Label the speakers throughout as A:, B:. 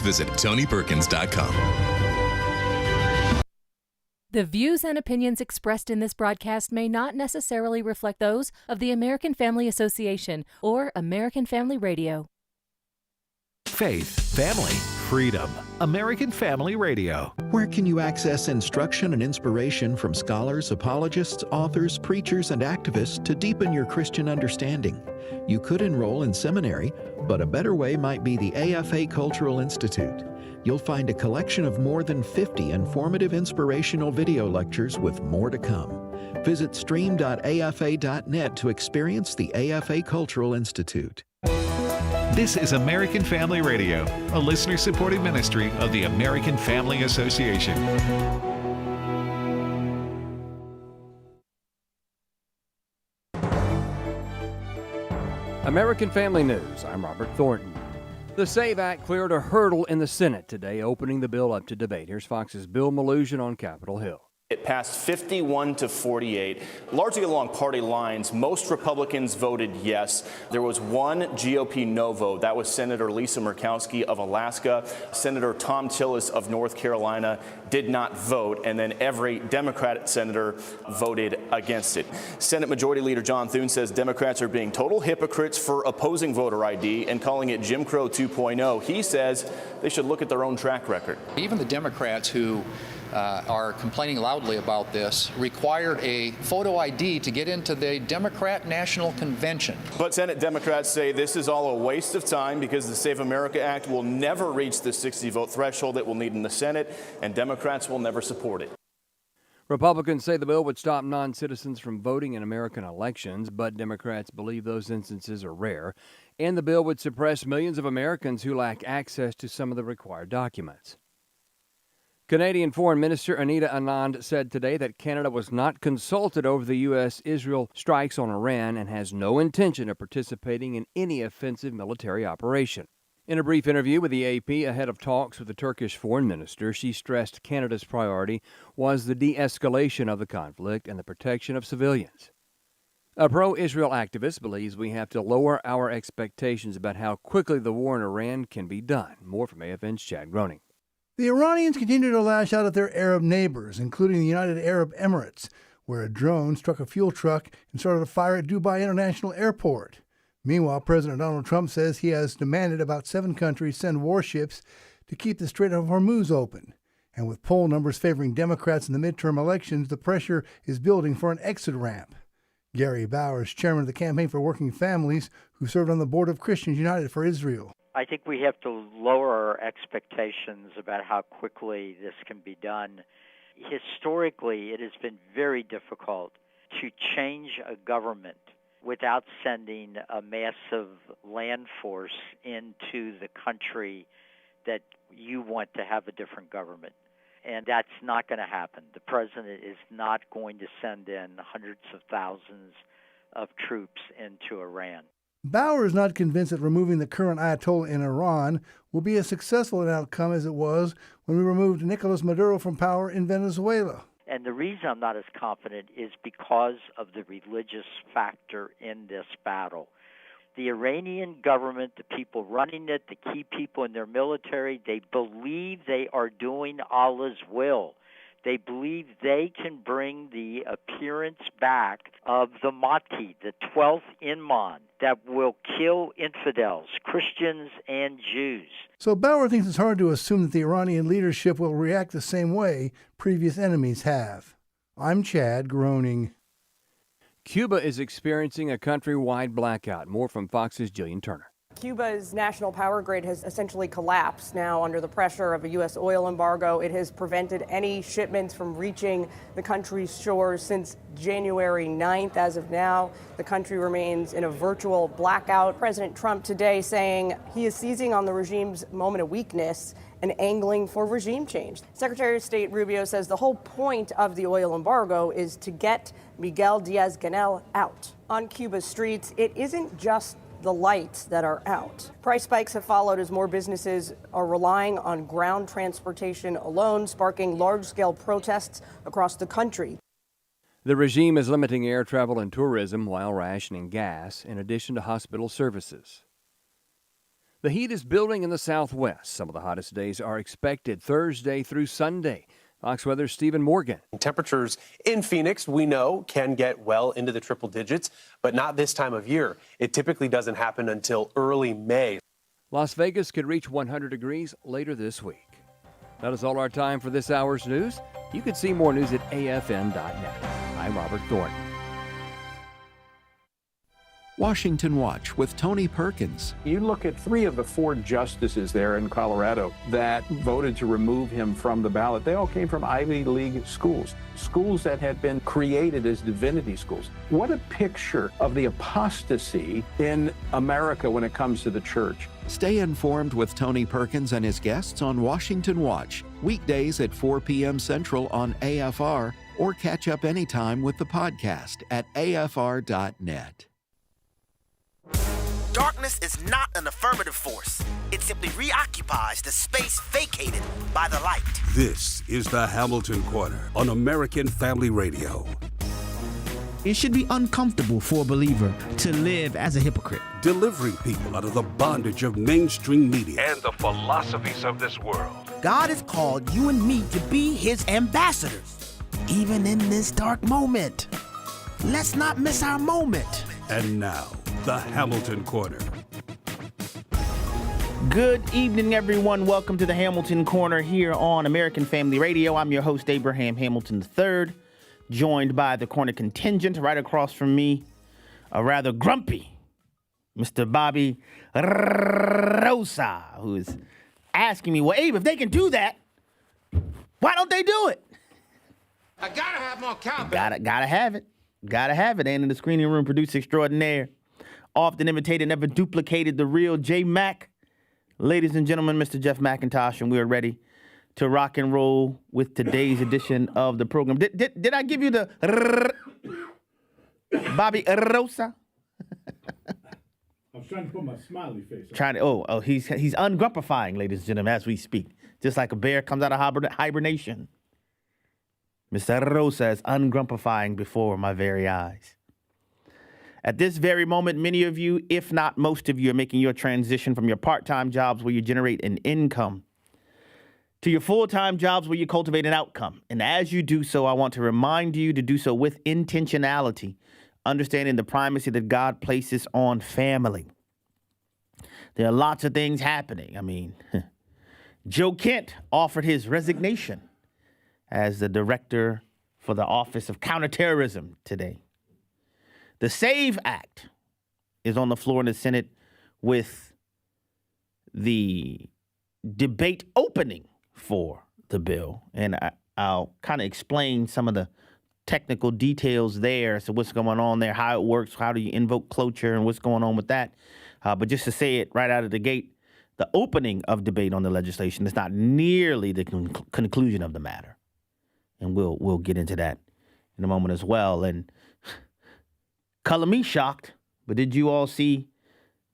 A: Visit TonyPerkins.com.
B: The views and opinions expressed in this broadcast may not necessarily reflect those of the American Family Association or American Family Radio.
C: Faith, family, freedom. American Family Radio.
D: Where can you access instruction and inspiration from scholars, apologists, authors, preachers, and activists to deepen your Christian understanding? You could enroll in seminary, but a better way might be the AFA Cultural Institute. You'll find a collection of more than 50 informative inspirational video lectures with more to come. Visit stream.afa.net to experience the AFA Cultural Institute.
C: This is American Family Radio, a listener-supported ministry of the American Family Association.
E: American Family News, I'm Robert Thornton. The SAVE Act cleared a hurdle in the Senate today, opening the bill up to debate. Here's Fox's Bill Maloogian on Capitol Hill.
F: It passed 51 to 48, largely along party lines. Most Republicans voted yes. There was one GOP no vote. That was Senator Lisa Murkowski of Alaska. Senator Tom Tillis of North Carolina did not vote, and then every Democratic senator voted against it. Senate Majority Leader John Thune says Democrats are being total hypocrites for opposing voter ID and calling it Jim Crow 2.0. He says they should look at their own track record.
G: Even the Democrats who are complaining loudly about this required a photo ID to get into the Democrat National Convention.
F: But Senate Democrats say this is all a waste of time because the Save America Act will never reach the 60-vote threshold it will need in the Senate, and Democrats will never support it.
E: Republicans say the bill would stop non-citizens from voting in American elections, but Democrats believe those instances are rare, and the bill would suppress millions of Americans who lack access to some of the required documents. Canadian Foreign Minister Anita Anand said today that Canada was not consulted over the U.S.-Israel strikes on Iran and has no intention of participating in any offensive military operation. In a brief interview with the AP ahead of talks with the Turkish foreign minister, she stressed Canada's priority was the de-escalation of the conflict and the protection of civilians. A pro-Israel activist believes we have to lower our expectations about how quickly the war in Iran can be done. More from AFN's Chad Groening.
H: The Iranians continue to lash out at their Arab neighbors, including the United Arab Emirates, where a drone struck a fuel truck and started a fire at Dubai International Airport. Meanwhile, President Donald Trump says he has demanded about 7 countries send warships to keep the Strait of Hormuz open. And with poll numbers favoring Democrats in the midterm elections, the pressure is building for an exit ramp. Gary Bowers, chairman of the Campaign for Working Families, who served on the board of Christians United for Israel.
I: I think we have to lower our expectations about how quickly this can be done. Historically, it has been very difficult to change a government without sending a massive land force into the country that you want to have a different government. And that's not going to happen. The president is not going to send in hundreds of thousands of troops into Iran.
H: Bauer is not convinced that removing the current Ayatollah in Iran will be as successful an outcome as it was when we removed Nicolas Maduro from power in Venezuela.
I: And the reason I'm not as confident is because of the religious factor in this battle. The Iranian government, the people running it, the key people in their military, they believe they are doing Allah's will. They believe they can bring the appearance back of the Mahdi, the 12th Imam, that will kill infidels, Christians and Jews.
H: So Bauer thinks it's hard to assume that the Iranian leadership will react the same way previous enemies have. I'm Chad Groening.
E: Cuba is experiencing a countrywide blackout. More from Fox's Jillian Turner.
J: Cuba's national power grid has essentially collapsed now under the pressure of a U.S. oil embargo. It has prevented any shipments from reaching the country's shores since January 9th. As of now, the country remains in a virtual blackout. President Trump today saying he is seizing on the regime's moment of weakness and angling for regime change. Secretary of State Rubio says the whole point of the oil embargo is to get Miguel Diaz-Canel out. On Cuba's streets, it isn't just the lights that are out. Price spikes have followed as more businesses are relying on ground transportation alone, sparking large-scale protests across the country.
E: The regime is limiting air travel and tourism while rationing gas, in addition to hospital services. The heat is building in the southwest. Some of the hottest days are expected Thursday through Sunday. Fox Weather's Stephen Morgan.
K: Temperatures in Phoenix, we know, can get well into the triple digits, but not this time of year. It typically doesn't happen until early May.
E: Las Vegas could reach 100 degrees later this week. That is all our time for this hour's news. You can see more news at afn.net. I'm Robert Thornton.
D: Washington Watch with Tony Perkins.
L: You look at 3 of the 4 justices there in Colorado that voted to remove him from the ballot. They all came from Ivy League schools, schools that had been created as divinity schools. What a picture of the apostasy in America when it comes to the church.
D: Stay informed with Tony Perkins and his guests on Washington Watch, weekdays at 4 p.m. Central on AFR, or catch up anytime with the podcast at afr.net.
M: Darkness is not an affirmative force. It simply reoccupies the space vacated by the light.
N: This is the Hamilton Corner on American Family Radio.
O: It should be uncomfortable for a believer to live as a hypocrite.
N: Delivering people out of the bondage of mainstream media and the philosophies of this world.
O: God has called you and me to be his ambassadors, even in this dark moment. Let's not miss our moment.
N: And now, the Hamilton Corner.
O: Good evening, everyone. Welcome to the Hamilton Corner here on American Family Radio. I'm your host, Abraham Hamilton III, joined by the corner contingent right across from me, a rather grumpy Mr. Bobby Rosa, who is asking me, well, Abe, if they can do that, why don't they do it?
P: I gotta have more cowbell.
O: Gotta have it. Gotta have it. And in the screening room, producer extraordinaire, often imitated, never duplicated, the real J Mac. Ladies and gentlemen, Mr. Jeff McIntosh, and we are ready to rock and roll with today's edition of the program. Did I give you the Bobby Rosa?
Q: I was trying to put my smiley face on.
O: He's ungrumpifying, ladies and gentlemen, as we speak. Just like a bear comes out of hibernation. Mr. Rosa is ungrumpifying before my very eyes. At this very moment, many of you, if not most of you, are making your transition from your part-time jobs where you generate an income to your full-time jobs where you cultivate an outcome. And as you do so, I want to remind you to do so with intentionality, understanding the primacy that God places on family. There are lots of things happening. I mean, Joe Kent offered his resignation as the director for the Office of Counterterrorism today. The SAVE Act is on the floor in the Senate with the debate opening for the bill. And I'll kind of explain some of the technical details there as to what's going on there, how it works, how do you invoke cloture, and what's going on with that. But just to say it right out of the gate, the opening of debate on the legislation is not nearly the conclusion of the matter. And we'll get into that in a moment as well. And color me shocked, but did you all see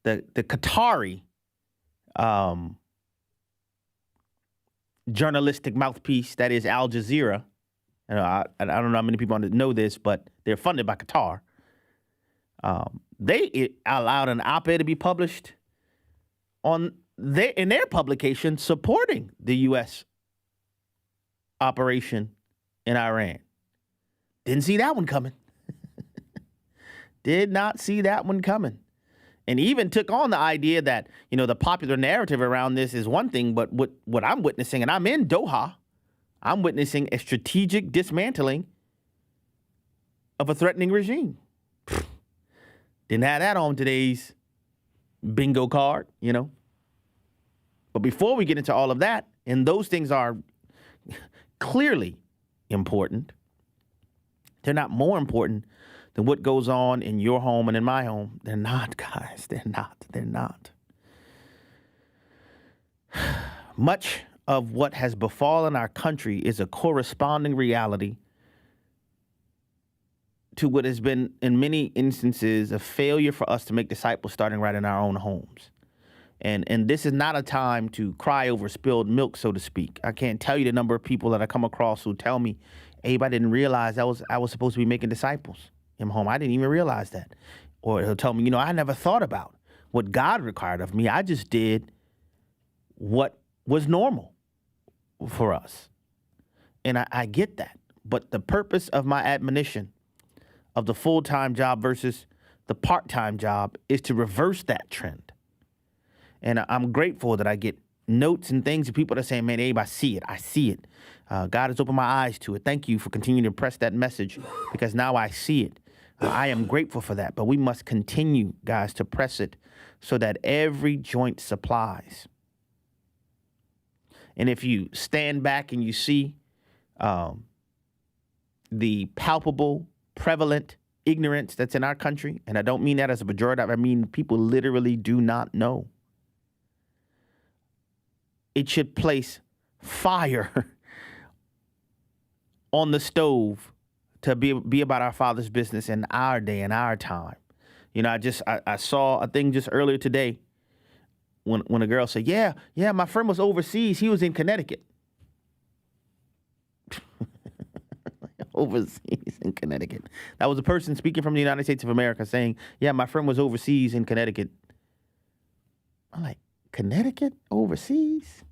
O: the Qatari journalistic mouthpiece that is Al Jazeera? I don't know how many people know this, but they're funded by Qatar. They allowed an op-ed to be published in their publication supporting the U.S. operation in Iran. Didn't see that one coming. Did not see that one coming. And even took on the idea that, the popular narrative around this is one thing, but what I'm witnessing, and I'm in Doha, I'm witnessing a strategic dismantling of a threatening regime. Didn't have that on today's bingo card, But before we get into all of that, and those things are clearly important, they're not more important than what goes on in your home and in my home. They're not, guys. They're not. Much of what has befallen our country is a corresponding reality to what has been, in many instances, a failure for us to make disciples starting right in our own homes. And this is not a time to cry over spilled milk, so to speak. I can't tell you the number of people that I come across who tell me, Abe, I didn't realize I was supposed to be making disciples in my home. I didn't even realize that. Or he'll tell me, I never thought about what God required of me. I just did what was normal for us. And I get that. But the purpose of my admonition of the full-time job versus the part-time job is to reverse that trend. And I'm grateful that I get notes and things of people that are saying, man, Abe, I see it. I see it. God has opened my eyes to it. Thank you for continuing to press that message because now I see it. I am grateful for that. But we must continue, guys, to press it so that every joint supplies. And if you stand back and you see the palpable, prevalent ignorance that's in our country, and I don't mean that as a pejorative, I mean people literally do not know. It should place fire on the stove to be about our Father's business in our day and our time. You know, I saw a thing just earlier today when a girl said, yeah, my friend was overseas. He was in Connecticut. Overseas in Connecticut. That was a person speaking from the United States of America saying, yeah, my friend was overseas in Connecticut. I'm like, Connecticut? Overseas?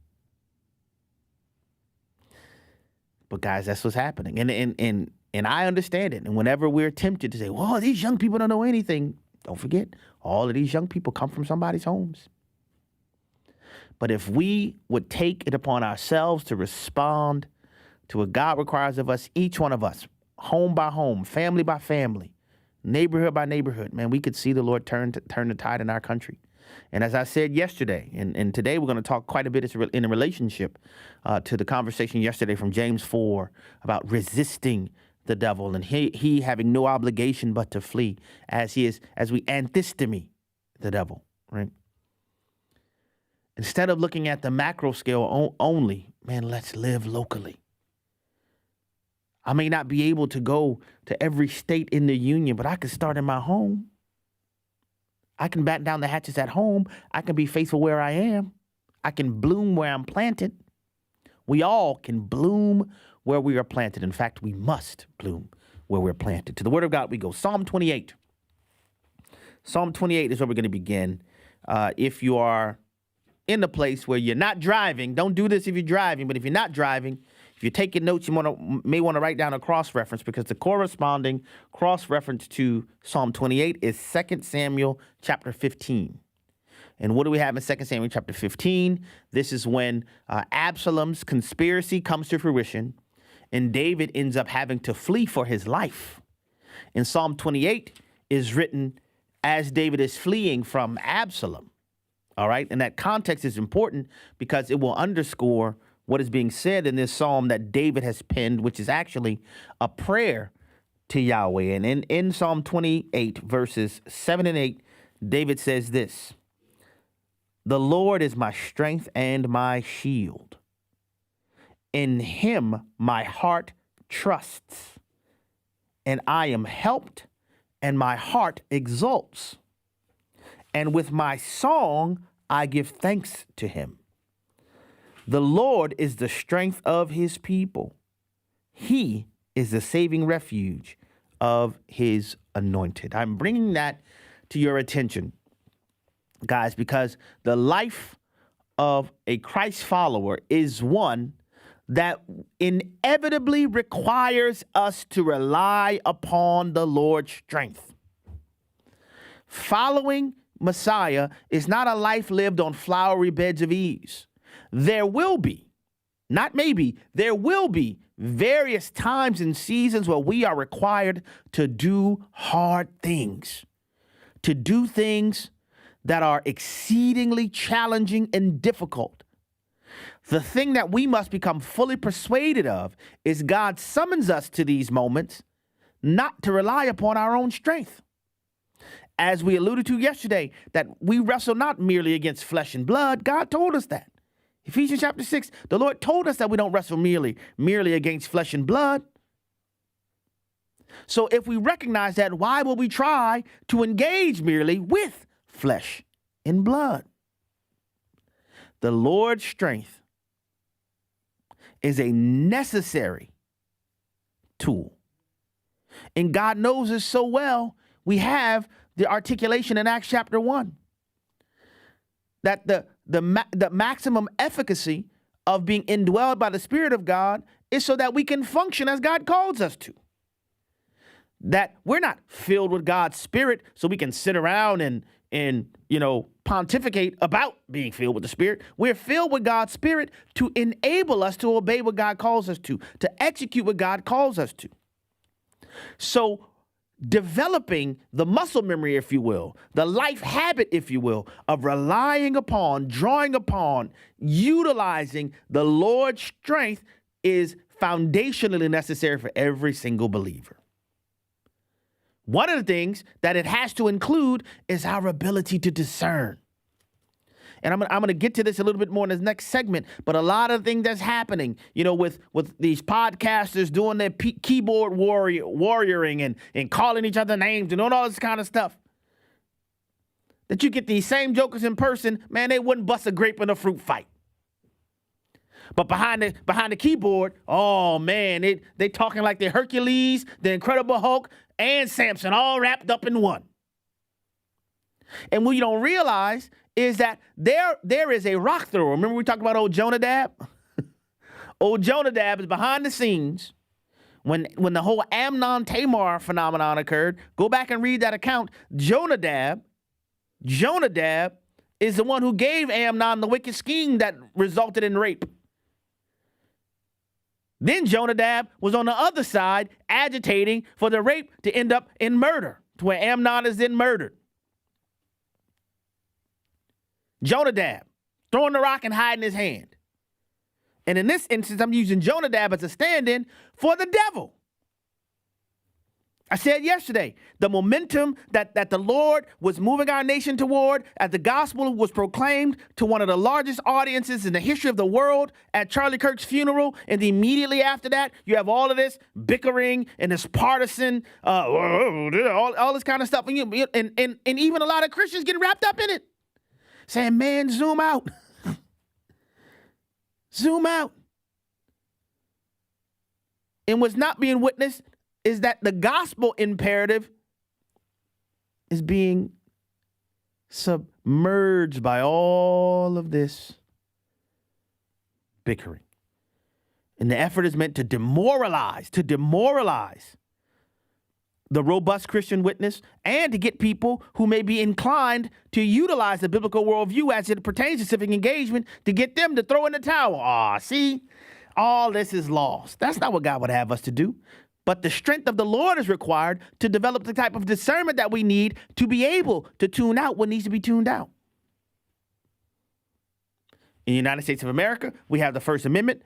O: But guys, that's what's happening. And I understand it. And whenever we're tempted to say, well, these young people don't know anything, don't forget, all of these young people come from somebody's homes. But if we would take it upon ourselves to respond to what God requires of us, each one of us, home by home, family by family, neighborhood by neighborhood, man, we could see the Lord turn the tide in our country. And as I said yesterday, and today we're going to talk quite a bit in a relationship to the conversation yesterday from James 4 about resisting the devil and he having no obligation but to flee as we anthistemy the devil, right? Instead of looking at the macro scale only, man, let's live locally. I may not be able to go to every state in the union, but I can start in my home. I can batten down the hatches at home. I can be faithful where I am. I can bloom where I'm planted. We all can bloom where we are planted. In fact, we must bloom where we're planted. To the Word of God we go. Psalm 28. Psalm 28 is where we're going to begin. If you are in the place where you're not driving, don't do this if you're driving, but if you're not driving, if you're taking notes, you may want to write down a cross-reference because the corresponding cross-reference to Psalm 28 is 2 Samuel chapter 15. And what do we have in 2 Samuel chapter 15? This is when Absalom's conspiracy comes to fruition and David ends up having to flee for his life. And Psalm 28 is written as David is fleeing from Absalom. All right. And that context is important because it will underscore what is being said in this psalm that David has penned, which is actually a prayer to Yahweh. And in Psalm 28, verses 7 and 8, David says this: "The Lord is my strength and my shield. In him my heart trusts, and I am helped, and my heart exults. And with my song I give thanks to him. The Lord is the strength of his people. He is the saving refuge of his anointed." I'm bringing that to your attention, guys, because the life of a Christ follower is one that inevitably requires us to rely upon the Lord's strength. Following Messiah is not a life lived on flowery beds of ease. There will be, not maybe, there will be various times and seasons where we are required to do hard things, to do things that are exceedingly challenging and difficult. The thing that we must become fully persuaded of is God summons us to these moments not to rely upon our own strength. As we alluded to yesterday, that we wrestle not merely against flesh and blood. God told us that. Ephesians chapter 6, the Lord told us that we don't wrestle merely against flesh and blood. So if we recognize that, why will we try to engage merely with flesh and blood? The Lord's strength is a necessary tool. And God knows us so well, we have the articulation in Acts chapter 1. that the maximum efficacy of being indwelled by the Spirit of God is so that we can function as God calls us to. That we're not filled with God's Spirit so we can sit around and pontificate about being filled with the Spirit. We're filled with God's Spirit to enable us to obey what God calls us to execute what God calls us to. So developing the muscle memory, if you will, the life habit, if you will, of relying upon, drawing upon, utilizing the Lord's strength is foundationally necessary for every single believer. One of the things that it has to include is our ability to discern. And I'm going to get to this a little bit more in this next segment, but a lot of things that's happening, with these podcasters doing their keyboard warrioring and calling each other names and doing all this kind of stuff, that you get these same jokers in person, man, they wouldn't bust a grape in a fruit fight. But behind the keyboard, oh man, they talking like they're Hercules, the Incredible Hulk, and Samson all wrapped up in one. And what you don't realize is that there is a rock thrower. Remember we talked about old Jonadab? Old Jonadab is behind the scenes when the whole Amnon Tamar phenomenon occurred. Go back and read that account. Jonadab is the one who gave Amnon the wicked scheme that resulted in rape. Then Jonadab was on the other side agitating for the rape to end up in murder, to where Amnon is then murdered. Jonadab throwing the rock and hiding his hand. And in this instance, I'm using Jonadab as a stand-in for the devil. I said yesterday, the momentum that the Lord was moving our nation toward as the gospel was proclaimed to one of the largest audiences in the history of the world at Charlie Kirk's funeral. And immediately after that, you have all of this bickering and this partisan, all this kind of stuff. And even a lot of Christians getting wrapped up in it. Saying, man, zoom out. Zoom out. And what's not being witnessed is that the gospel imperative is being submerged by all of this bickering. And the effort is meant to demoralize the robust Christian witness and to get people who may be inclined to utilize the biblical worldview as it pertains to civic engagement to get them to throw in the towel. See, all this is lost. That's not what God would have us to do. But the strength of the Lord is required to develop the type of discernment that we need to be able to tune out what needs to be tuned out. In the United States of America, we have the First Amendment.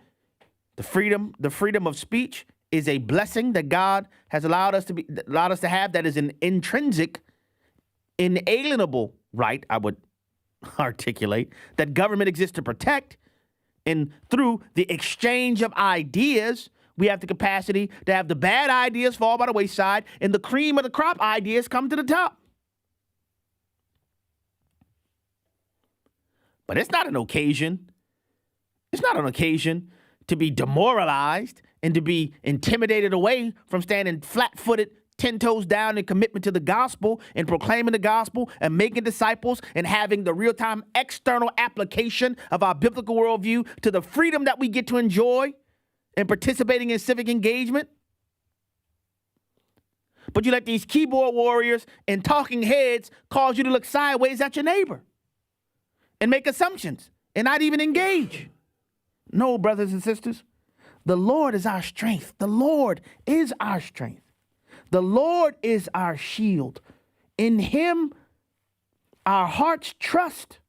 O: The freedom of speech is a blessing that God has allowed us to have. That is an intrinsic, inalienable right, I would articulate, that government exists to protect. And through the exchange of ideas, we have the capacity to have the bad ideas fall by the wayside and the cream of the crop ideas come to the top. But it's not an occasion. It's not an occasion to be demoralized and to be intimidated away from standing flat-footed, 10 toes down in commitment to the gospel and proclaiming the gospel and making disciples and having the real-time external application of our biblical worldview to the freedom that we get to enjoy and participating in civic engagement. But you let these keyboard warriors and talking heads cause you to look sideways at your neighbor and make assumptions and not even engage. No, brothers and sisters, the Lord is our strength. The Lord is our strength. The Lord is our shield. In him, our hearts trust.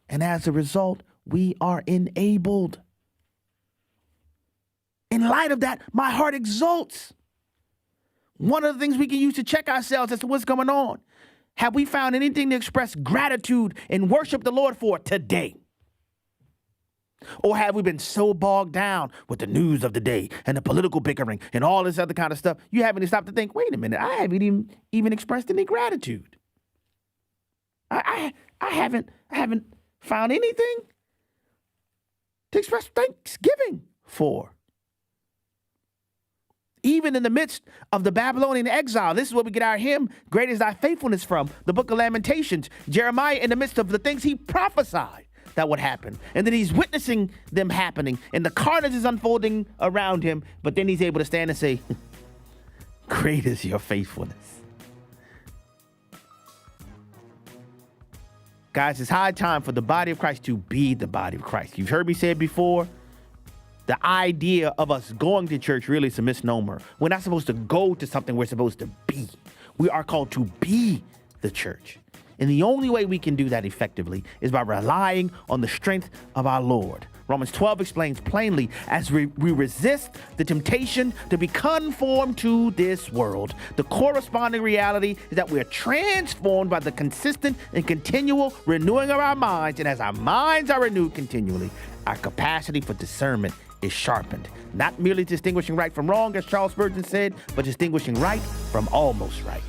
O: And as a result, we are enabled. In light of that, my heart exults. One of the things we can use to check ourselves as to what's going on. Have we found anything to express gratitude and worship the Lord for today? Or have we been so bogged down with the news of the day and the political bickering and all this other kind of stuff, you haven't stopped to think, wait a minute, I haven't even expressed any gratitude. I haven't found anything to express thanksgiving for. even in the midst of the Babylonian exile. This is where we get our hymn, Great is Thy Faithfulness, from the book of Lamentations. Jeremiah, in the midst of the things he prophesied that would happen. And then he's witnessing them happening, and the carnage is unfolding around him, but then he's able to stand and say, great is your faithfulness. Guys, it's high time for the body of Christ to be the body of Christ. You've heard me say it before. The idea of us going to church really is a misnomer. We're not supposed to go to something we're supposed to be. We are called to be the church. And the only way we can do that effectively is by relying on the strength of our Lord. Romans 12 explains plainly, as we resist the temptation to be conformed to this world, the corresponding reality is that we are transformed by the consistent and continual renewing of our minds. And as our minds are renewed continually, our capacity for discernment is sharpened. Not merely distinguishing right from wrong, as Charles Spurgeon said, but distinguishing right from almost right.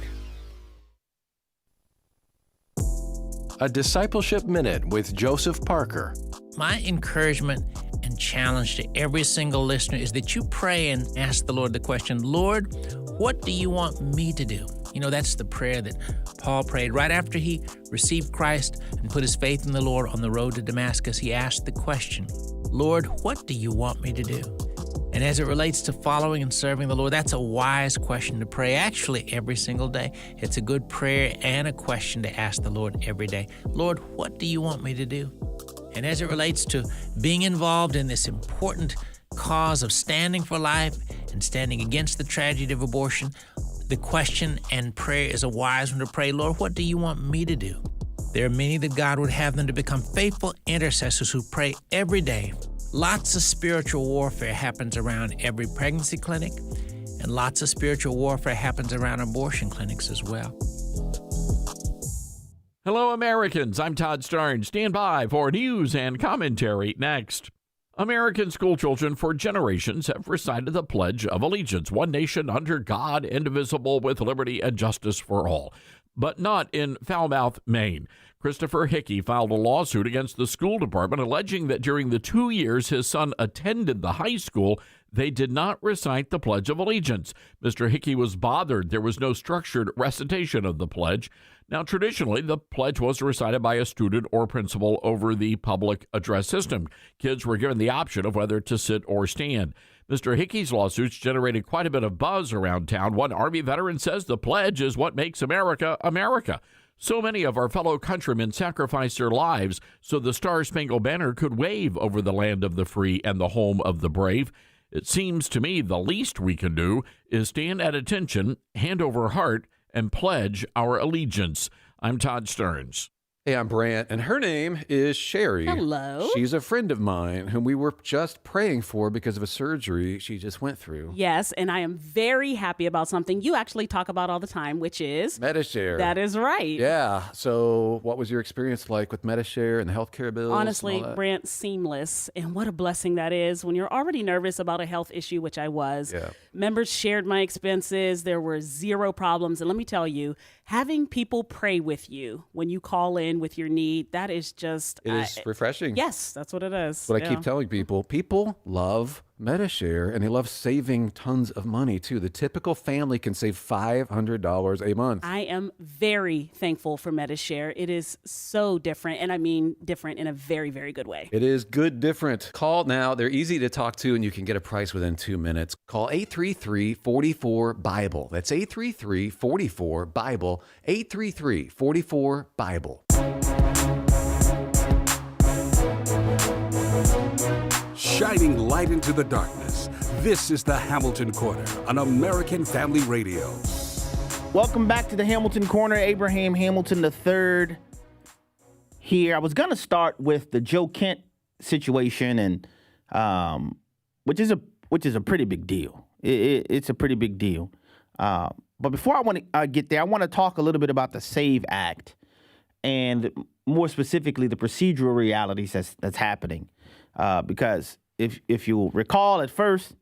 R: A Discipleship Minute with Joseph Parker.
S: My encouragement and challenge to every single listener is that you pray and ask the Lord the question, Lord, what do you want me to do? You know, that's the prayer that Paul prayed right after he received Christ and put his faith in the Lord on the road to Damascus. He asked the question, Lord, what do you want me to do? And as it relates to following and serving the Lord, that's a wise question to pray actually every single day. It's a good prayer and a question to ask the Lord every day. Lord, what do you want me to do? And as it relates to being involved in this important cause of standing for life and standing against the tragedy of abortion, the question and prayer is a wise one to pray, Lord, what do you want me to do? There are many that God would have them to become faithful intercessors who pray every day. Lots of spiritual warfare happens around every pregnancy clinic, and lots of spiritual warfare happens around abortion clinics as well.
T: Hello, Americans. I'm Todd Starnes. Stand by for news and commentary next. American schoolchildren for generations have recited the Pledge of Allegiance, one nation under God, indivisible, with liberty and justice for all. But not in Falmouth, Maine. Christopher Hickey filed a lawsuit against the school department alleging that during the 2 years his son attended the high school, they did not recite the Pledge of Allegiance. Mr. Hickey was bothered there was no structured recitation of the pledge. Now, traditionally, the pledge was recited by a student or principal over the public address system. Kids were given the option of whether to sit or stand. Mr. Hickey's lawsuits generated quite a bit of buzz around town. One Army veteran says the pledge is what makes America, America. So many of our fellow countrymen sacrificed their lives so the Star-Spangled Banner could wave over the land of the free and the home of the brave. It seems to me the least we can do is stand at attention, hand over heart, and pledge our allegiance. I'm Todd Starnes.
U: Hey, I'm Brant, and her name is Sherry.
V: Hello.
U: She's a friend of mine whom we were just praying for because of a surgery she just went through.
V: Yes, and I am very happy about something you actually talk about all the time, which is
U: Medishare.
V: That is right.
U: Yeah. So what was your experience like with Medishare and the healthcare bills?
V: Honestly, Brant, seamless. And what a blessing that is when you're already nervous about a health issue, which I was.
U: Yeah.
V: Members shared my expenses. There were zero problems. And let me tell you, having people pray with you when you call in with your need, that is just...
U: It is refreshing.
V: Yes, that's what it is.
U: What I keep telling people. People love Medishare, and they love saving tons of money, too. The typical family can save $500 a month.
V: I am very thankful for Medishare. It is so different, and I mean different in a very, very good way.
U: It is good different. Call now. They're easy to talk to, and you can get a price within 2 minutes. Call 833-44-BIBLE. That's 833-44-BIBLE. 833-44-BIBLE.
N: Shining light into the darkness. This is the Hamilton Corner on American Family Radio.
O: Welcome back to the Hamilton Corner. Abraham Hamilton III here. I was going to start with the Joe Kent situation, and which is a pretty big deal. It's a pretty big deal. But before I want to get there, I want to talk a little bit about the SAVE Act, and more specifically the procedural realities that's happening. Because if you'll recall, at first,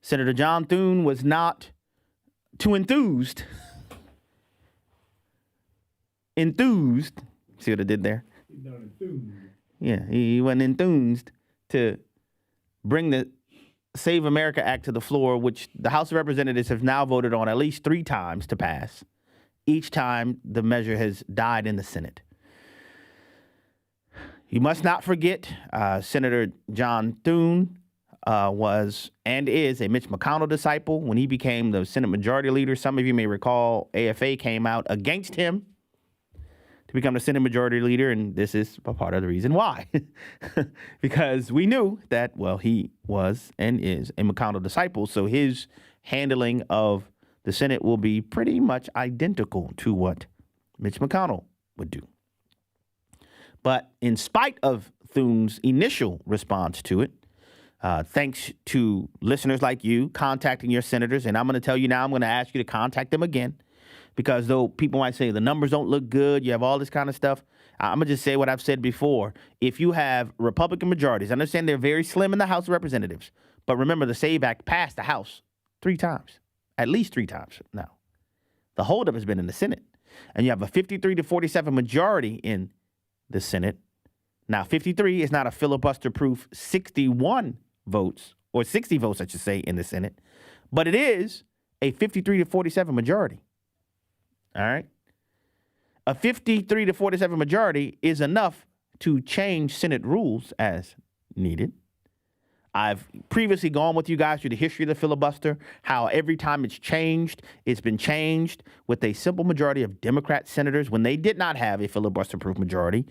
O: Senator John Thune was not too enthused. See what I did there? Yeah, he wasn't enthused to bring the Save America Act to the floor, which the House of Representatives have now voted on at least 3 times to pass. Each time the measure has died in the Senate. You must not forget Senator John Thune was and is a Mitch McConnell disciple. When he became the Senate Majority Leader, some of you may recall AFA came out against him to become the Senate Majority Leader, and this is a part of the reason why. Because we knew that, well, he was and is a McConnell disciple, so his handling of the Senate will be pretty much identical to what Mitch McConnell would do. But in spite of Thune's initial response to it, thanks to listeners like you contacting your senators, and I'm going to tell you now, I'm going to ask you to contact them again, because though people might say the numbers don't look good, you have all this kind of stuff, I'm going to just say what I've said before. If you have Republican majorities, I understand they're very slim in the House of Representatives, but remember the SAVE Act passed the House 3 times, at least 3 times now. The holdup has been in the Senate, and you have a 53-47 majority in the Senate. Now, 53 is not a filibuster-proof 61 votes, or 60 votes, I should say, in the Senate, but it is a 53-47 majority. All right? A 53-47 majority is enough to change Senate rules as needed. I've previously gone with you guys through the history of the filibuster, how every time it's been changed with a simple majority of Democrat senators when they did not have a filibuster-proof majority.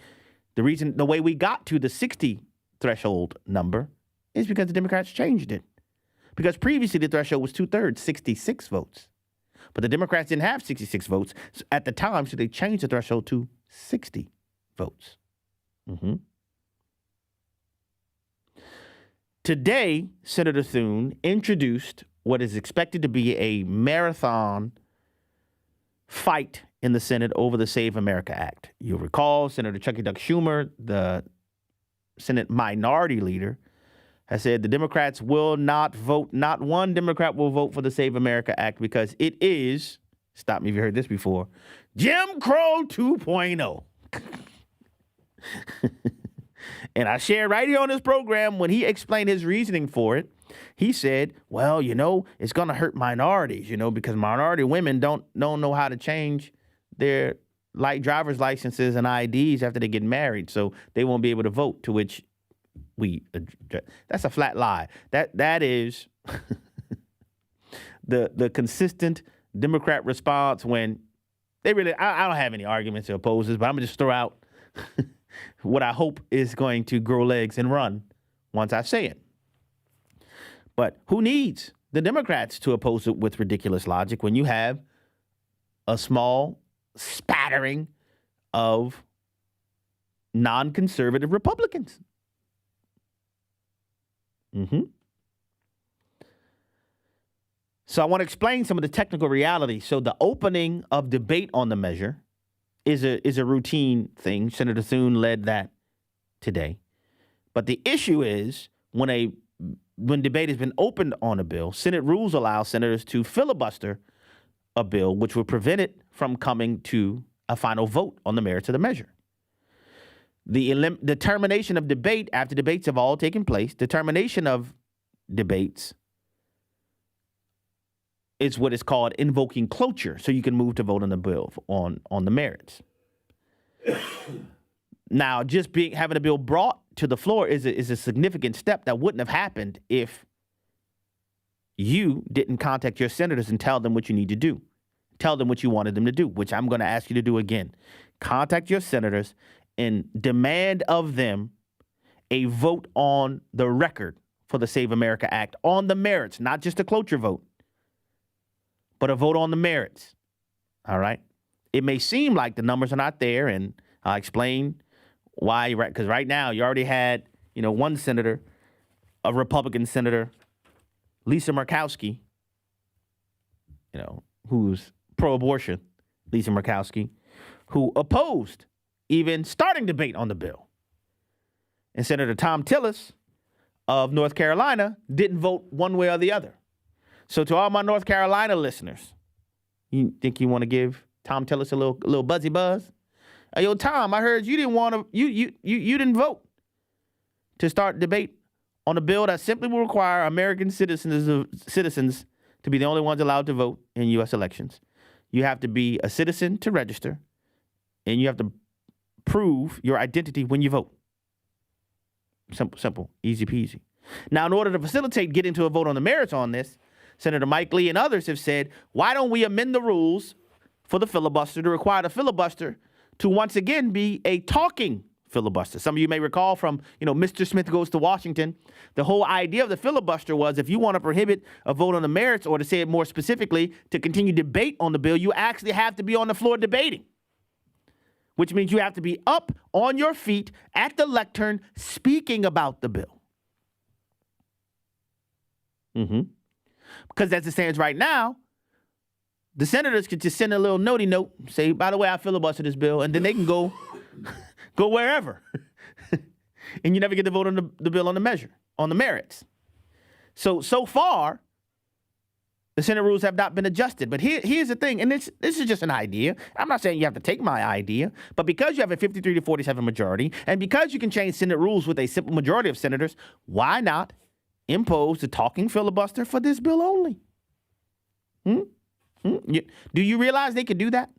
O: The way we got to the 60 threshold number is because the Democrats changed it. Because previously the threshold was 2/3, 66 votes. But the Democrats didn't have 66 votes at the time, so they changed the threshold to 60 votes. Today, Senator Thune introduced what is expected to be a marathon fight in the Senate over the Save America Act. You'll recall Senator Chucky Duck Schumer, the Senate Minority Leader, has said the Democrats will not vote, not one Democrat will vote for the Save America Act because it is, stop me if you heard this before, Jim Crow 2.0. And I shared right here on this program when he explained his reasoning for it. He said, well, it's going to hurt minorities, because minority women don't know how to change their light driver's licenses and IDs after they get married, so they won't be able to vote, to which that's a flat lie. That is the consistent Democrat response when they really, I don't have any arguments or opposes, but I'm going to just throw out what I hope is going to grow legs and run once I say it. But who needs the Democrats to oppose it with ridiculous logic when you have a small spattering of non-conservative Republicans? So I want to explain some of the technical realities. So the opening of debate on the measure is a routine thing. Senator Thune led that today. But the issue is when debate has been opened on a bill, Senate rules allow senators to filibuster a bill, which would prevent it from coming to a final vote on the merits of the measure. The termination of debate after debates have all taken place, the termination of debates is what is called invoking cloture, so you can move to vote on the bill on the merits. Now, just having a bill brought to the floor is a significant step that wouldn't have happened if you didn't contact your senators and tell them what you need to do. Tell them what you wanted them to do, which I'm going to ask you to do again. Contact your senators and demand of them a vote on the record for the Save America Act on the merits, not just a cloture vote, but a vote on the merits. All right? It may seem like the numbers are not there, and I'll explain why. Because right now you already had, one senator, a Republican senator, Lisa Murkowski, who's pro-abortion, Lisa Murkowski, who opposed even starting debate on the bill. And Senator Tom Tillis of North Carolina didn't vote one way or the other. So to all my North Carolina listeners, you think you want to give Tom Tillis a little buzzy buzz? Hey, yo, Tom, I heard you didn't want to, you didn't vote to start debate on a bill that simply will require American citizens to be the only ones allowed to vote in U.S. elections. You have to be a citizen to register, and you have to prove your identity when you vote. Simple, easy peasy. Now, in order to facilitate getting to a vote on the merits on this, Senator Mike Lee and others have said, why don't we amend the rules for the filibuster to require the filibuster to once again be a talking filibuster? Some of you may recall from, Mr. Smith Goes to Washington, the whole idea of the filibuster was if you want to prohibit a vote on the merits, or to say it more specifically, to continue debate on the bill, you actually have to be on the floor debating, which means you have to be up on your feet at the lectern speaking about the bill. Because as it stands right now, the senators could just send a little notey note, say, by the way, I filibustered this bill, and then they can go wherever. And you never get to vote on the bill on the merits. So far, the Senate rules have not been adjusted. But here's the thing, and this is just an idea. I'm not saying you have to take my idea, but because you have a 53 to 47 majority, and because you can change Senate rules with a simple majority of senators, why not impose the talking filibuster for this bill only? Do you realize they could do that?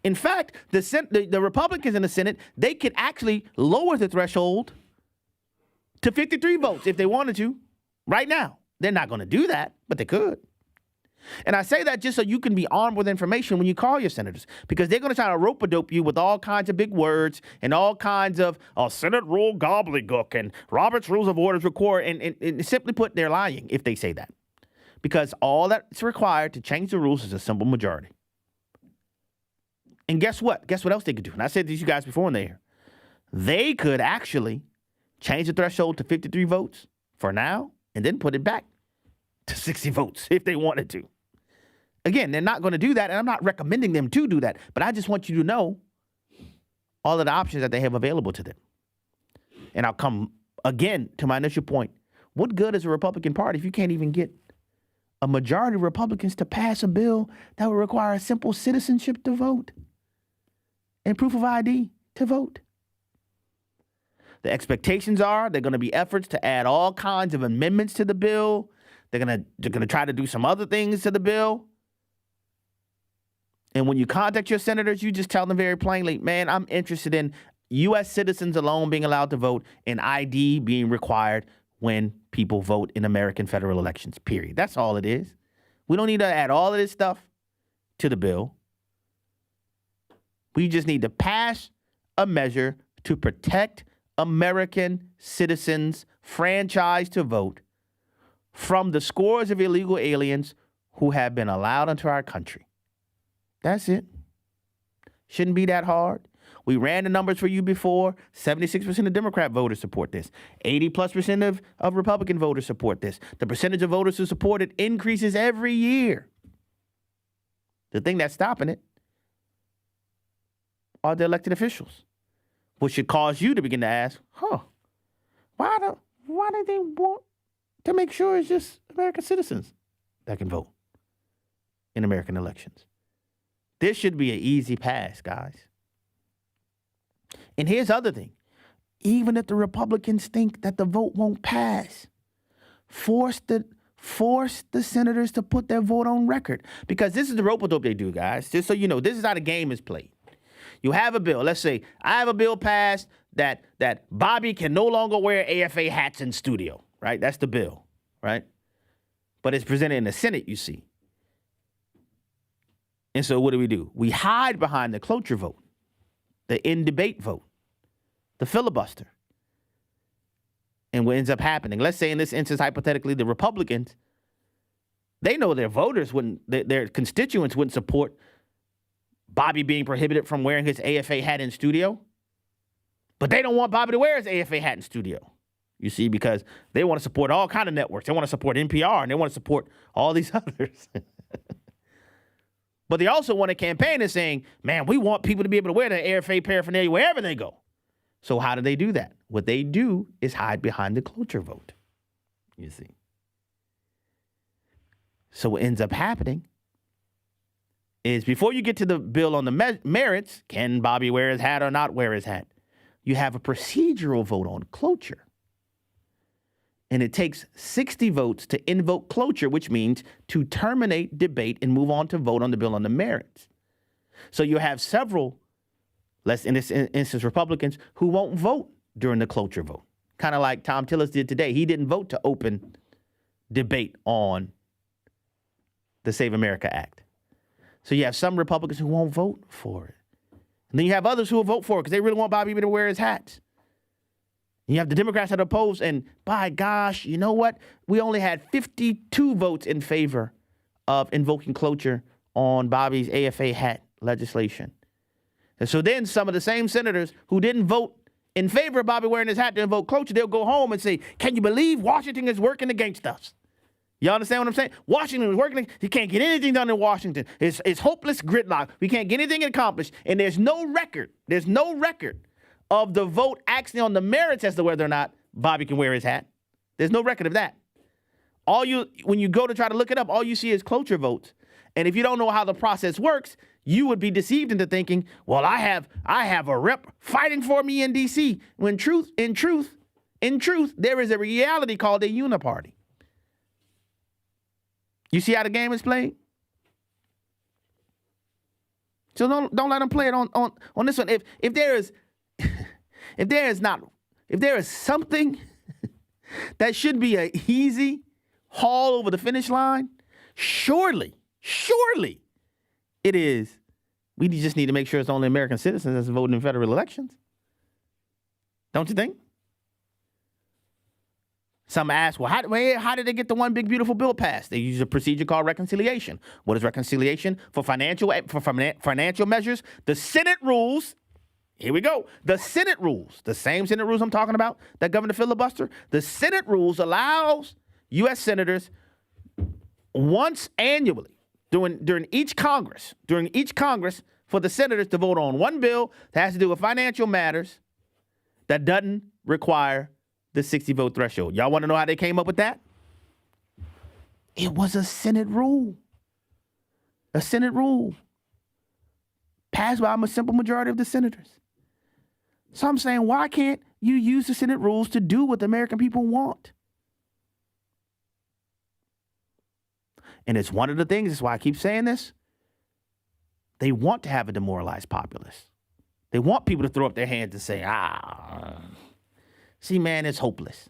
O: In fact, the Republicans in the Senate, they could actually lower the threshold to 53 votes if they wanted to right now. They're not going to do that, but they could. And I say that just so you can be armed with information when you call your senators, because they're going to try to rope-a-dope you with all kinds of big words and all kinds of Senate rule gobbledygook and Robert's Rules of Orders record. And simply put, they're lying if they say that, because all that's required to change the rules is a simple majority. And guess what? Guess what else they could do? And I said to you guys before in there, they could actually change the threshold to 53 votes for now and then put it back to 60 votes if they wanted to. Again, they're not going to do that, and I'm not recommending them to do that, but I just want you to know all of the options that they have available to them. And I'll come again to my initial point. What good is a Republican Party if you can't even get a majority of Republicans to pass a bill that would require simple citizenship to vote and proof of ID to vote? The expectations are there are going to be efforts to add all kinds of amendments to the bill. They're going to try to do some other things to the bill. And when you contact your senators, you just tell them very plainly, man, I'm interested in U.S. citizens alone being allowed to vote and ID being required when people vote in American federal elections, period. That's all it is. We don't need to add all of this stuff to the bill. We just need to pass a measure to protect American citizens' franchise to vote from the scores of illegal aliens who have been allowed into our country. That's it. Shouldn't be that hard. We ran the numbers for you before. 76% of Democrat voters support this. 80+% of Republican voters support this. The percentage of voters who support it increases every year. The thing that's stopping it are the elected officials, which should cause you to begin to ask, why do they want to make sure it's just American citizens that can vote in American elections? This should be an easy pass, guys. And here's the other thing. Even if the Republicans think that the vote won't pass, force the senators to put their vote on record. Because this is the rope-a-dope they do, guys. Just so you know, this is how the game is played. You have a bill. Let's say I have a bill passed that Bobby can no longer wear AFA hats in studio, right? That's the bill, right? But it's presented in the Senate, you see. And so what do? We hide behind the cloture vote, the in-debate vote, the filibuster. And what ends up happening, let's say in this instance, hypothetically, the Republicans, they know their voters their constituents wouldn't support Bobby being prohibited from wearing his AFA hat in studio. But they don't want Bobby to wear his AFA hat in studio. You see, because they want to support all kind of networks. They want to support NPR, and they want to support all these others. But they also want a campaign that's saying, man, we want people to be able to wear their AFA paraphernalia wherever they go. So how do they do that? What they do is hide behind the cloture vote, you see. So what ends up happening is before you get to the bill on the merits, can Bobby wear his hat or not wear his hat? You have a procedural vote on cloture. And it takes 60 votes to invoke cloture, which means to terminate debate and move on to vote on the bill on the merits. So you have several, in this instance, Republicans who won't vote during the cloture vote. Kind of like Tom Tillis did today. He didn't vote to open debate on the Save America Act. So you have some Republicans who won't vote for it. And then you have others who will vote for it because they really want Bobby to wear his hats. You have the Democrats that oppose, and by gosh, you know what? We only had 52 votes in favor of invoking cloture on Bobby's AFA hat legislation. And so then some of the same senators who didn't vote in favor of Bobby wearing his hat to invoke cloture, they'll go home and say, can you believe Washington is working against us? You understand what I'm saying? Washington is working. You can't get anything done in Washington. It's hopeless gridlock. We can't get anything accomplished. And there's no record of the vote actually on the merits as to whether or not Bobby can wear his hat. There's no record of that. When you go to try to look it up, all you see is cloture votes. And if you don't know how the process works, you would be deceived into thinking, well, I have a rep fighting for me in D.C. When in truth, there is a reality called a uniparty. You see how the game is played? So don't let them play it on this one. If there is something that should be an easy haul over the finish line, surely it is. We just need to make sure it's only American citizens that's voting in federal elections. Don't you think? Some ask, well, how did they get the one big beautiful bill passed? They use a procedure called reconciliation. What is reconciliation? For financial measures, the Senate rules. Here we go. The Senate rules, the same Senate rules I'm talking about that govern the filibuster. The Senate rules allows U.S. senators once annually during each Congress for the senators to vote on one bill that has to do with financial matters that doesn't require the 60 vote threshold. Y'all want to know how they came up with that? It was a Senate rule. A Senate rule passed by a simple majority of the senators. So I'm saying, why can't you use the Senate rules to do what the American people want? And it's one of the things, that's why I keep saying this. They want to have a demoralized populace. They want people to throw up their hands and say, see, man, it's hopeless.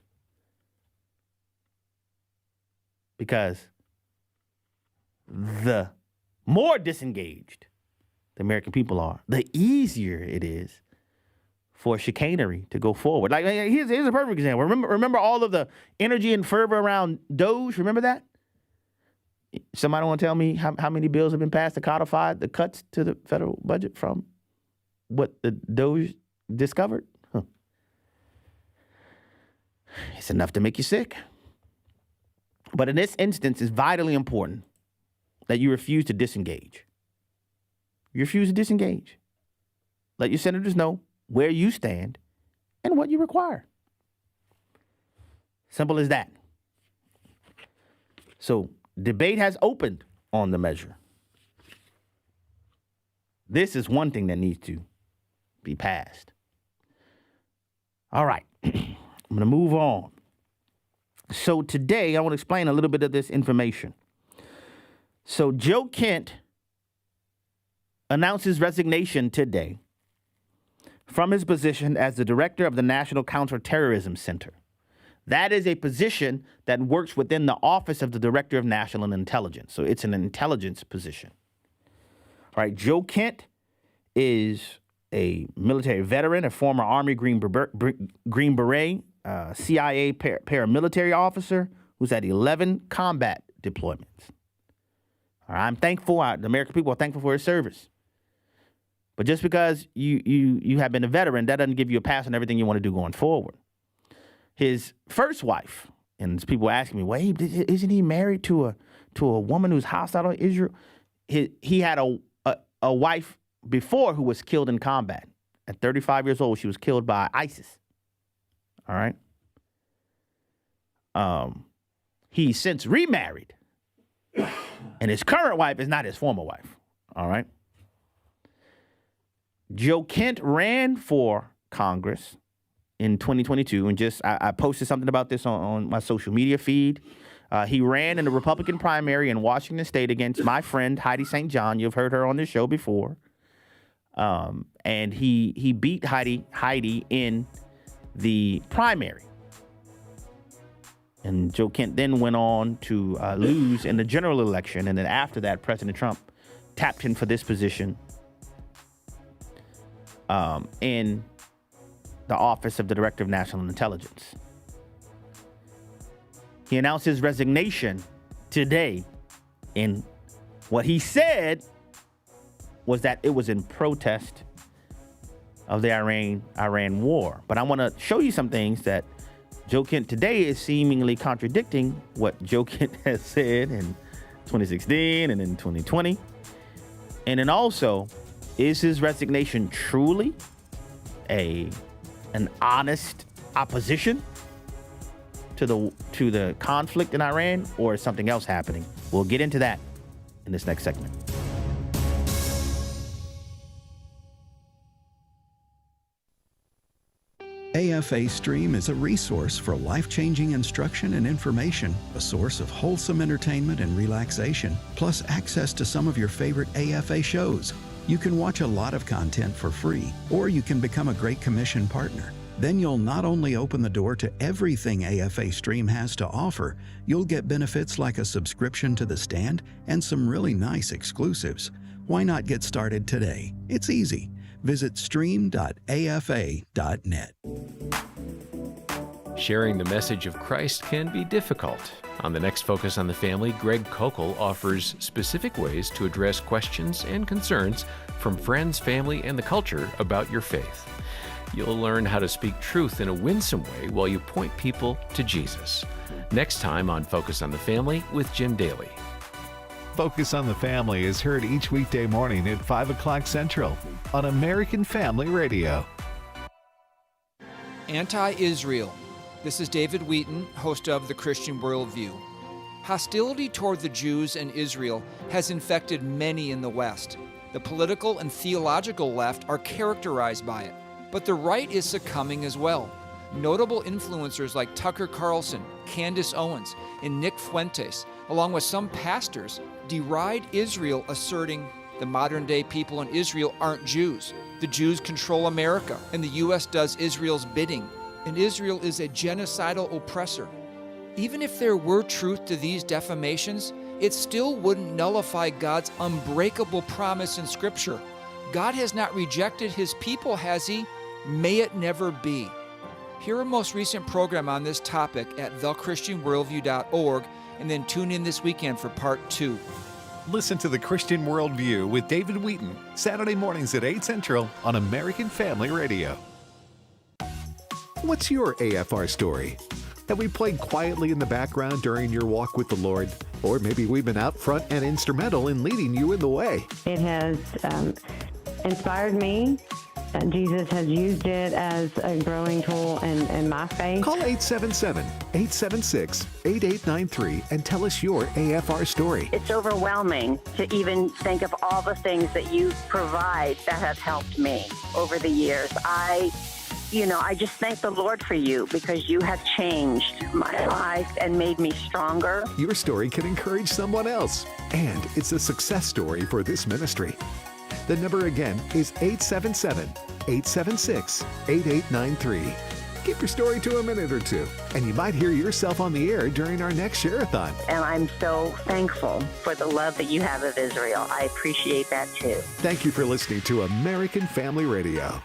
O: Because the more disengaged the American people are, the easier it is for chicanery to go forward. Like, here's a perfect example. Remember all of the energy and fervor around Doge? Remember that? Somebody want to tell me how many bills have been passed to codify the cuts to the federal budget from what the Doge discovered? It's enough to make you sick. But in this instance, it's vitally important that you refuse to disengage. You refuse to disengage. Let your senators know where you stand and what you require. Simple as that. So, debate has opened on the measure. This is one thing that needs to be passed. All right. I'm going to move on. So today, I want to explain a little bit of this information. So Joe Kent announced his resignation today from his position as the director of the National Counterterrorism Center. That is a position that works within the office of the Director of National Intelligence. So it's an intelligence position. All right, Joe Kent is a military veteran, a former Army Green Beret, CIA paramilitary officer who's had 11 combat deployments. All right, I'm thankful. The American people are thankful for his service. But just because you have been a veteran, that doesn't give you a pass on everything you want to do going forward. His first wife, and people asking me, wait, isn't he married to a woman who's hostile to Israel? He had a wife before who was killed in combat. At 35 years old, she was killed by ISIS. All right. He's since remarried, and his current wife is not his former wife. All right. Joe Kent ran for Congress in 2022, and I posted something about this on my social media feed. He ran in the Republican primary in Washington State against my friend Heidi St. John. You've heard her on this show before. And he beat Heidi in the primary. And Joe Kent then went on to lose in the general election. And then after that, President Trump tapped him for this position in the Office of the Director of National Intelligence. He announced his resignation today, and what he said was that it was in protest of the Iran war. But I want to show you some things that Joe Kent today is seemingly contradicting what Joe Kent has said in 2016 and in 2020. And then also, is his resignation truly an honest opposition to the conflict in Iran, or is something else happening? We'll get into that in this next segment.
D: AFA Stream is a resource for life-changing instruction and information, a source of wholesome entertainment and relaxation, plus access to some of your favorite AFA shows. You can watch a lot of content for free, or you can become a Great Commission partner. Then you'll not only open the door to everything AFA Stream has to offer, you'll get benefits like a subscription to The Stand and some really nice exclusives. Why not get started today? It's easy. Visit stream.afa.net.
R: Sharing the message of Christ can be difficult. On the next Focus on the Family, Greg Kokel offers specific ways to address questions and concerns from friends, family, and the culture about your faith. You'll learn how to speak truth in a winsome way while you point people to Jesus. Next time on Focus on the Family with Jim Daly.
C: Focus on the Family is heard each weekday morning at 5 o'clock Central on American Family Radio.
A: Anti-Israel. This is David Wheaton, host of The Christian Worldview. Hostility toward the Jews and Israel has infected many in the West. The political and theological left are characterized by it, but the right is succumbing as well. Notable influencers like Tucker Carlson, Candace Owens, and Nick Fuentes, along with some pastors, deride Israel, asserting the modern-day people in Israel aren't Jews. The Jews control America, and the U.S. does Israel's bidding, and Israel is a genocidal oppressor. Even if there were truth to these defamations, it still wouldn't nullify God's unbreakable promise in Scripture. God has not rejected His people, has He? May it never be. Hear our most recent program on this topic at thechristianworldview.org, and then tune in this weekend for part 2.
C: Listen to The Christian Worldview with David Wheaton, Saturday mornings at 8 Central on American Family Radio. What's your AFR story? Have we played quietly in the background during your walk with the Lord? Or maybe we've been out front and instrumental in leading you in the way.
B: It has inspired me. Jesus has used it as a growing tool in my faith.
C: Call 877-876-8893 and tell us your AFR story.
B: It's overwhelming to even think of all the things that you provide that have helped me over the years. I just thank the Lord for you, because you have changed my life and made me stronger.
C: Your story can encourage someone else, and it's a success story for this ministry. The number again is 877-876-8893. Keep your story to a minute or two, and you might hear yourself on the air during our next share-a-thon.
B: And I'm so thankful for the love that you have of Israel. I appreciate that too.
C: Thank you for listening to American Family Radio.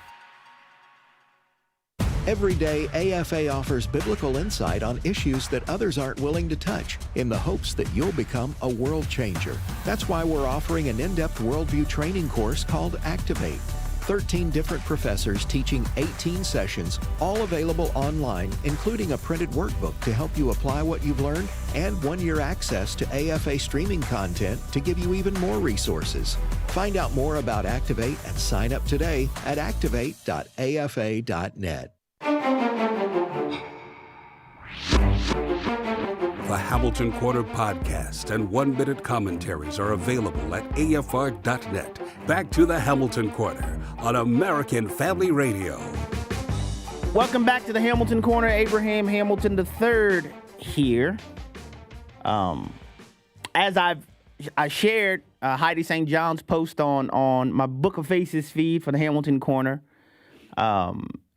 D: Every day, AFA offers biblical insight on issues that others aren't willing to touch, in the hopes that you'll become a world changer. That's why we're offering an in-depth worldview training course called Activate. 13 different professors teaching 18 sessions, all available online, including a printed workbook to help you apply what you've learned, and 1-year access to AFA streaming content to give you even more resources. Find out more about Activate and sign up today at activate.afa.net.
N: The Hamilton Quarter podcast and 1-minute commentaries are available at afr.net. Back to the Hamilton Quarter on American Family Radio.
O: Welcome back to the Hamilton Corner. Abraham Hamilton III here. As I shared Heidi St. John's post on my Book of Faces feed for the Hamilton Corner.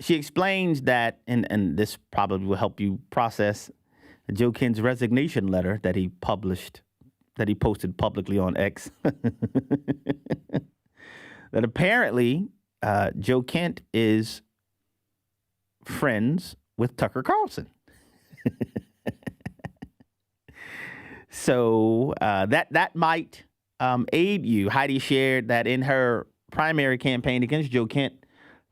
O: She explains that, and this probably will help you process Joe Kent's resignation letter that he posted publicly on X. That apparently Joe Kent is friends with Tucker Carlson. So that might aid you. Heidi shared that in her primary campaign against Joe Kent,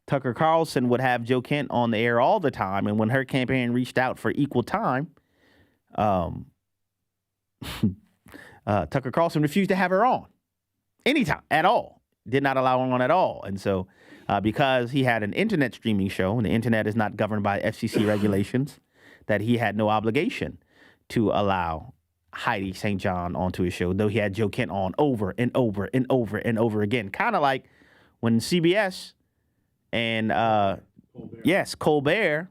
O: Tucker Carlson would have Joe Kent on the air all the time. And when her campaign reached out for equal time, Tucker Carlson refused to have her on anytime at all. Did not allow her on at all. And so because he had an internet streaming show, and the internet is not governed by FCC regulations, that he had no obligation to allow Heidi St. John onto his show, though he had Joe Kent on over and over and over and over again. Kind of like when CBS and, Colbert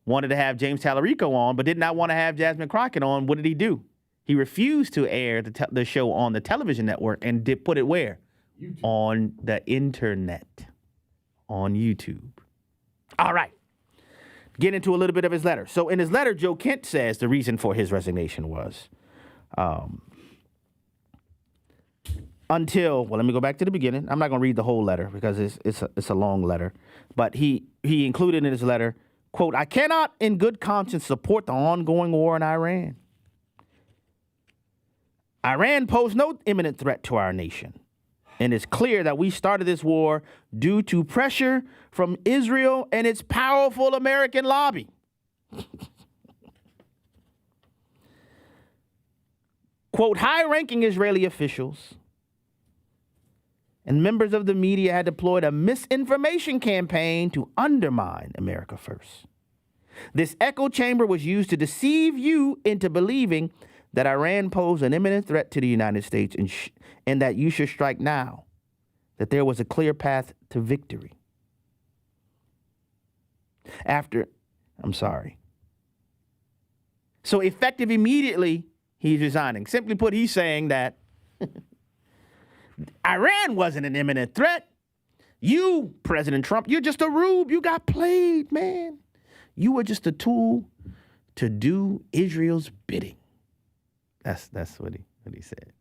O: wanted to have James Tallarico on, but did not want to have Jasmine Crockett on. What did he do? He refused to air the show on the television network and did put it where? YouTube. On the internet. On YouTube. All right. Get into a little bit of his letter. So in his letter, Joe Kent says the reason for his resignation was let me go back to the beginning. I'm not going to read the whole letter because it's a long letter. But he included in his letter, quote, "I cannot in good conscience support the ongoing war in Iran. Iran posed no imminent threat to our nation. And it's clear that we started this war due to pressure from Israel and its powerful American lobby." Quote, "High-ranking Israeli officials and members of the media had deployed a misinformation campaign to undermine America First. This echo chamber was used to deceive you into believing that Iran posed an imminent threat to the United States and that you should strike now, that there was a clear path to victory. So effective immediately, he's resigning. Simply put, he's saying that Iran wasn't an imminent threat. You, President Trump, you're just a rube. You got played, man. You were just a tool to do Israel's bidding." That's what he said.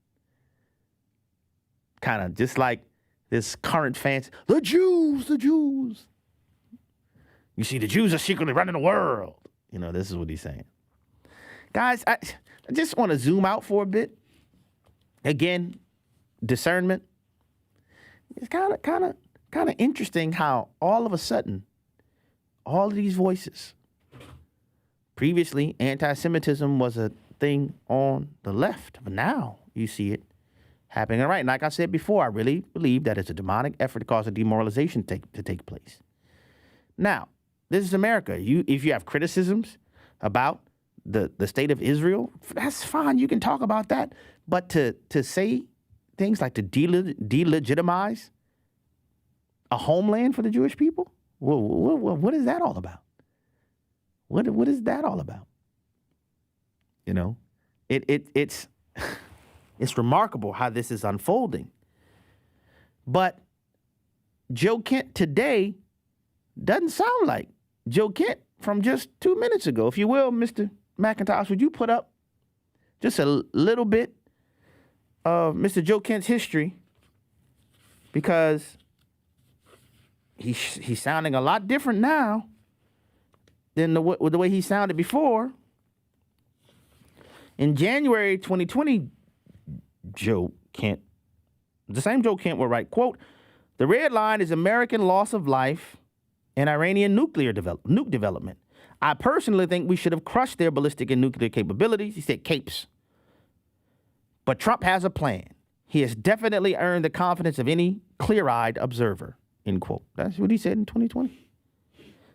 O: Kind of just like this current fancy, the Jews. You see, the Jews are secretly running the world. This is what he's saying. Guys, I just want to zoom out for a bit. Again, discernment. It's kind of interesting how all of a sudden, all of these voices. Previously, anti-Semitism was a thing on the left, but now you see it happening on the right. And like I said before, I really believe that it's a demonic effort to cause a demoralization to take place. Now, this is America. If you have criticisms about the state of Israel, that's fine. You can talk about that. But to say things like to delegitimize a homeland for the Jewish people, what is that all about? What is that all about? It's remarkable how this is unfolding. But Joe Kent today doesn't sound like Joe Kent from just 2 minutes ago. If you will, Mr. McIntosh, would you put up just a little bit of Mr. Joe Kent's history? Because he's sounding a lot different now than the way he sounded before. In January 2020, Joe Kent, the same Joe Kent, will write, quote, "The red line is American loss of life and Iranian nuke development. I personally think we should have crushed their ballistic and nuclear capabilities." He said capes. "But Trump has a plan. He has definitely earned the confidence of any clear-eyed observer," end quote. That's what he said in 2020.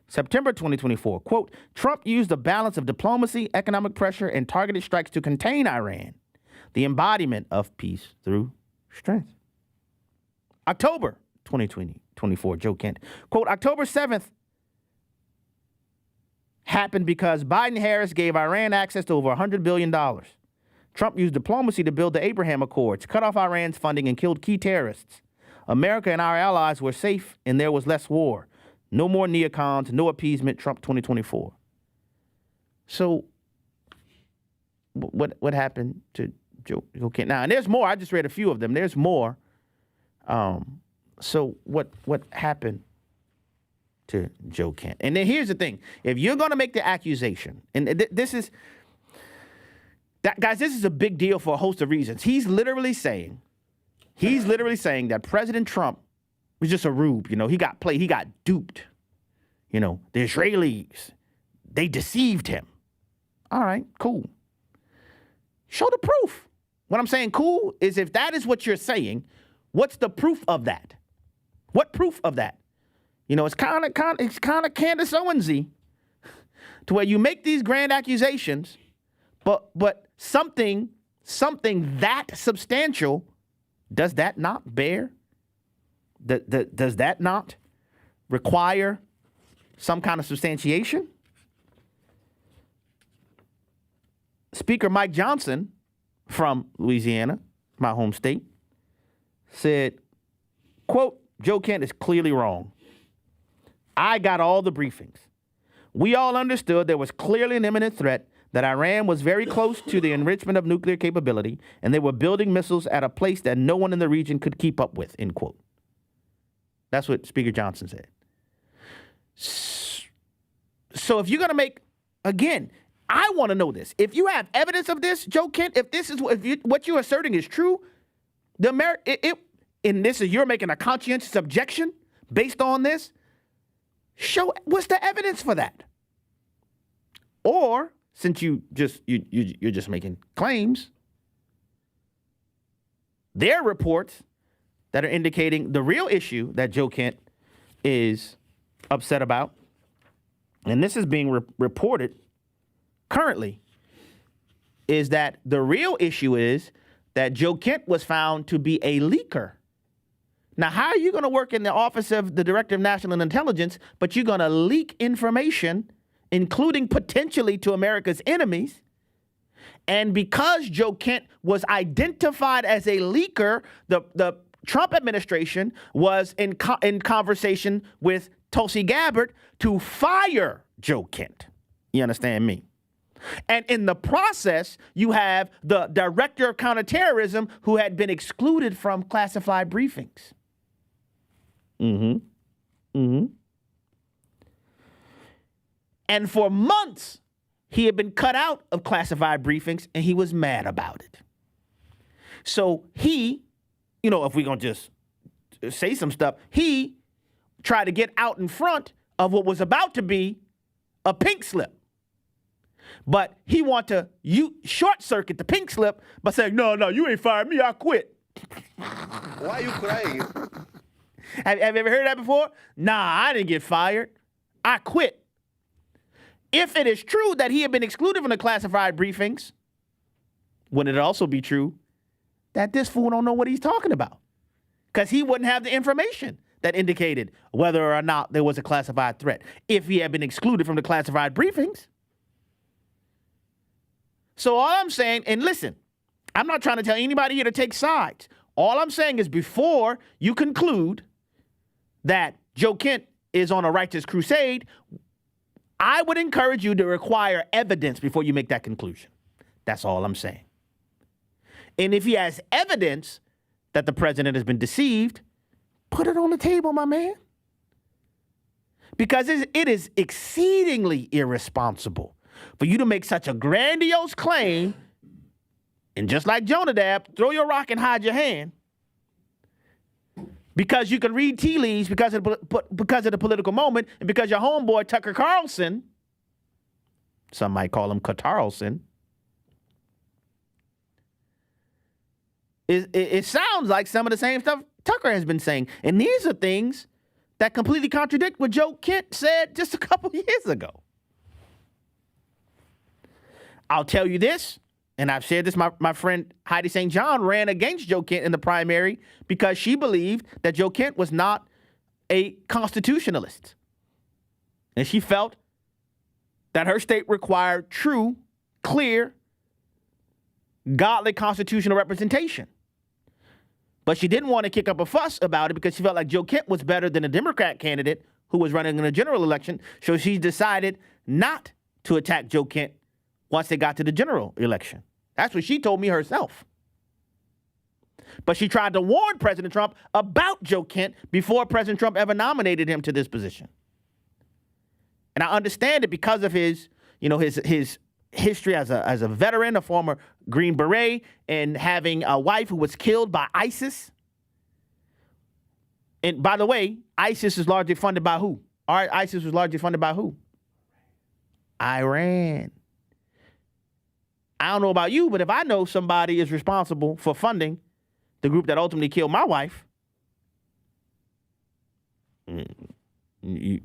O: September 2024, quote, "Trump used a balance of diplomacy, economic pressure, and targeted strikes to contain Iran, the embodiment of peace through strength." October 2024, Joe Kent, quote, "October 7th, happened because Biden-Harris gave Iran access to over $100 billion. Trump used diplomacy to build the Abraham Accords, cut off Iran's funding, and killed key terrorists. America and our allies were safe, and there was less war. No more neocons, no appeasement, Trump 2024. So what happened to Joe Kent? Now, and there's more. I just read a few of them. There's more. So what happened to Joe Kent? And then here's the thing. If you're going to make the accusation, and this is a big deal for a host of reasons. He's literally saying that President Trump was just a rube. You know, he got played. He got duped. You know, the Israelis, they deceived him. All right, cool. Show the proof. What I'm saying, cool, is if that is what you're saying, what's the proof of that? What proof of that? You know, it's kind of Candace Owens-y to where you make these grand accusations, but something that substantial, does that not bear? Does that not require some kind of substantiation? Speaker Mike Johnson from Louisiana, my home state, said, quote, Joe Kent is clearly wrong. I got all the briefings. We all understood there was clearly an imminent threat, that Iran was very close to the enrichment of nuclear capability, and they were building missiles at a place that no one in the region could keep up with, end quote. That's what Speaker Johnson said. So if you're going to make, again, I want to know this. If you have evidence of this, Joe Kent, if what you're asserting is true, you're making a conscientious objection based on this, show what's the evidence for that? Or since you're just making claims, there are reports that are indicating the real issue that Joe Kent is upset about, and this is being reported currently, is that the real issue is that Joe Kent was found to be a leaker. Now, how are you going to work in the Office of the Director of National Intelligence, but you're going to leak information, including potentially to America's enemies? And because Joe Kent was identified as a leaker, the Trump administration was in conversation with Tulsi Gabbard to fire Joe Kent. You understand me? And in the process, you have the director of counterterrorism who had been excluded from classified briefings. And for months, he had been cut out of classified briefings, and he was mad about it. So he, if we're going to just say some stuff, he tried to get out in front of what was about to be a pink slip. But he wanted to short circuit the pink slip by saying, no, you ain't fired me, I quit.
F: Why are you crying?
O: Have you ever heard that before? Nah, I didn't get fired. I quit. If it is true that he had been excluded from the classified briefings, wouldn't it also be true that this fool don't know what he's talking about? Because he wouldn't have the information that indicated whether or not there was a classified threat if he had been excluded from the classified briefings. So all I'm saying, and listen, I'm not trying to tell anybody here to take sides. All I'm saying is before you conclude that Joe Kent is on a righteous crusade, I would encourage you to require evidence before you make that conclusion. That's all I'm saying. And if he has evidence that the president has been deceived, put it on the table, my man. Because it is exceedingly irresponsible for you to make such a grandiose claim, and just like Jonadab, throw your rock and hide your hand, because you can read tea leaves because of the political moment, and because your homeboy Tucker Carlson, some might call him Carlson, it sounds like some of the same stuff Tucker has been saying. And these are things that completely contradict what Joe Kent said just a couple years ago. I'll tell you this, and I've shared this, my friend Heidi St. John ran against Joe Kent in the primary because she believed that Joe Kent was not a constitutionalist. And she felt that her state required true, clear, godly constitutional representation. But she didn't want to kick up a fuss about it because she felt like Joe Kent was better than a Democrat candidate who was running in a general election. So she decided not to attack Joe Kent once they got to the general election. That's what she told me herself. But she tried to warn President Trump about Joe Kent before President Trump ever nominated him to this position. And I understand it because of his history as a veteran, a former Green Beret, and having a wife who was killed by ISIS. And by the way, ISIS is largely funded by who? ISIS was largely funded by who? Iran. I don't know about you, but if I know somebody is responsible for funding the group that ultimately killed my wife, you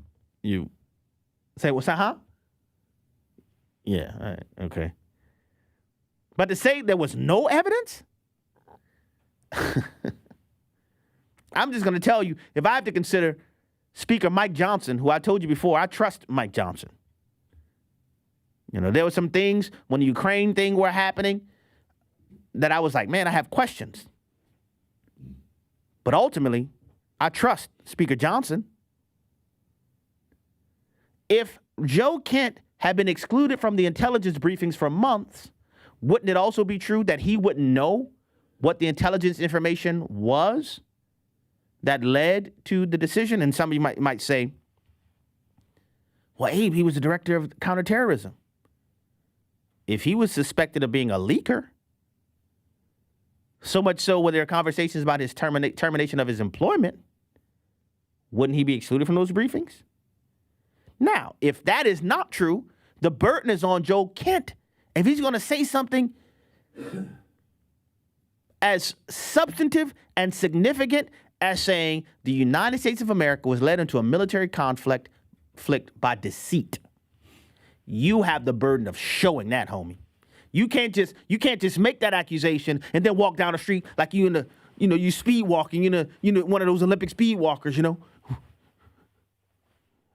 O: say, what's that, huh? Yeah, all right, okay. But to say there was no evidence? I'm just going to tell you, if I have to consider Speaker Mike Johnson, who I told you before, I trust Mike Johnson. You know, there were some things when the Ukraine thing were happening that I was like, man, I have questions. But ultimately, I trust Speaker Johnson. If Joe Kent had been excluded from the intelligence briefings for months, wouldn't it also be true that he wouldn't know what the intelligence information was that led to the decision? And some of you might say, well, Abe, he was the director of counterterrorism. If he was suspected of being a leaker, so much so where there are conversations about his termination of his employment, wouldn't he be excluded from those briefings? Now, if that is not true, the burden is on Joe Kent. If he's going to say something as substantive and significant as saying the United States of America was led into a military conflict by deceit, you have the burden of showing that, homie. You can't just make that accusation and then walk down the street like you speed walking, one of those Olympic speed walkers,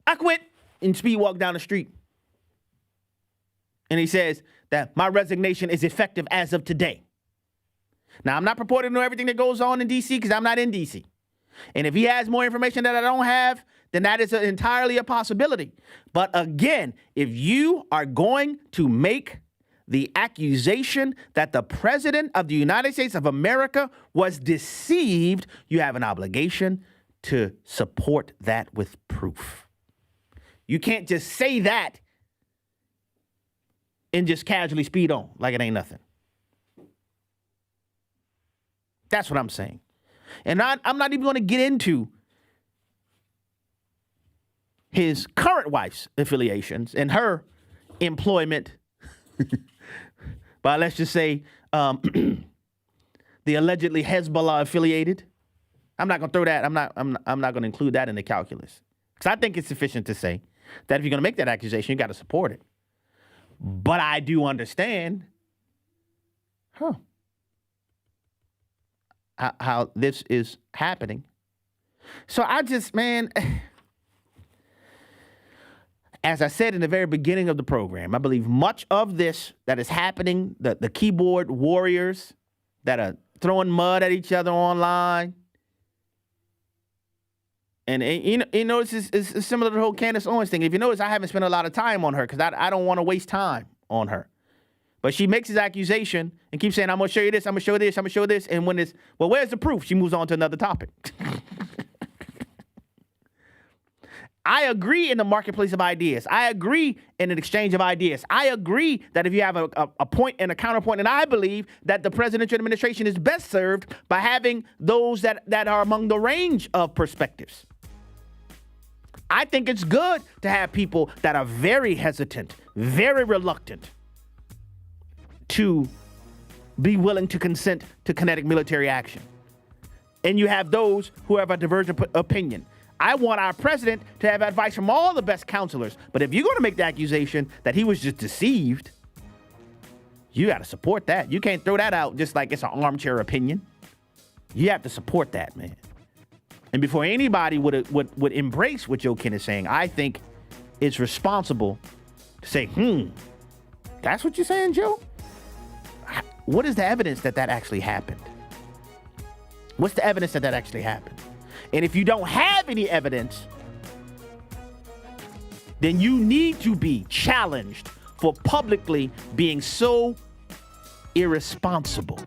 O: I quit, and speed walk down the street. And he says that my resignation is effective as of today. Now, I'm not purporting to know everything that goes on in D.C. because I'm not in D.C. And if he has more information that I don't have, then that is entirely a possibility. But again, if you are going to make the accusation that the President of the United States of America was deceived, you have an obligation to support that with proof. You can't just say that and just casually speed on like it ain't nothing. That's what I'm saying. And I'm not even going to get into his current wife's affiliations and her employment by, let's just say, the allegedly Hezbollah affiliated. I'm not going to throw that. I'm not going to include that in the calculus. Because I think it's sufficient to say that if you're going to make that accusation, you got to support it. But I do understand, how this is happening. So I just, man, as I said in the very beginning of the program, I believe much of this that is happening, the keyboard warriors that are throwing mud at each other online, and you know, it's similar to the whole Candace Owens thing. If you notice, I haven't spent a lot of time on her because I don't want to waste time on her. But she makes this accusation and keeps saying, I'm going to show you this, I'm going to show this, I'm going to show this. And when it's, well, where's the proof? She moves on to another topic. I agree in the marketplace of ideas. I agree in an exchange of ideas. I agree that if you have a point and a counterpoint, and I believe that the presidential administration is best served by having those that are among the range of perspectives. I think it's good to have people that are very hesitant, very reluctant to be willing to consent to kinetic military action. And you have those who have a divergent opinion. I want our president to have advice from all the best counselors. But if you're going to make the accusation that he was just deceived, you got to support that. You can't throw that out just like it's an armchair opinion. You have to support that, man. And before anybody would embrace what Joe Kent is saying, I think it's responsible say, that's what you're saying, Joe? What is the evidence that actually happened? What's the evidence that actually happened? And if you don't have any evidence, then you need to be challenged for publicly being so irresponsible.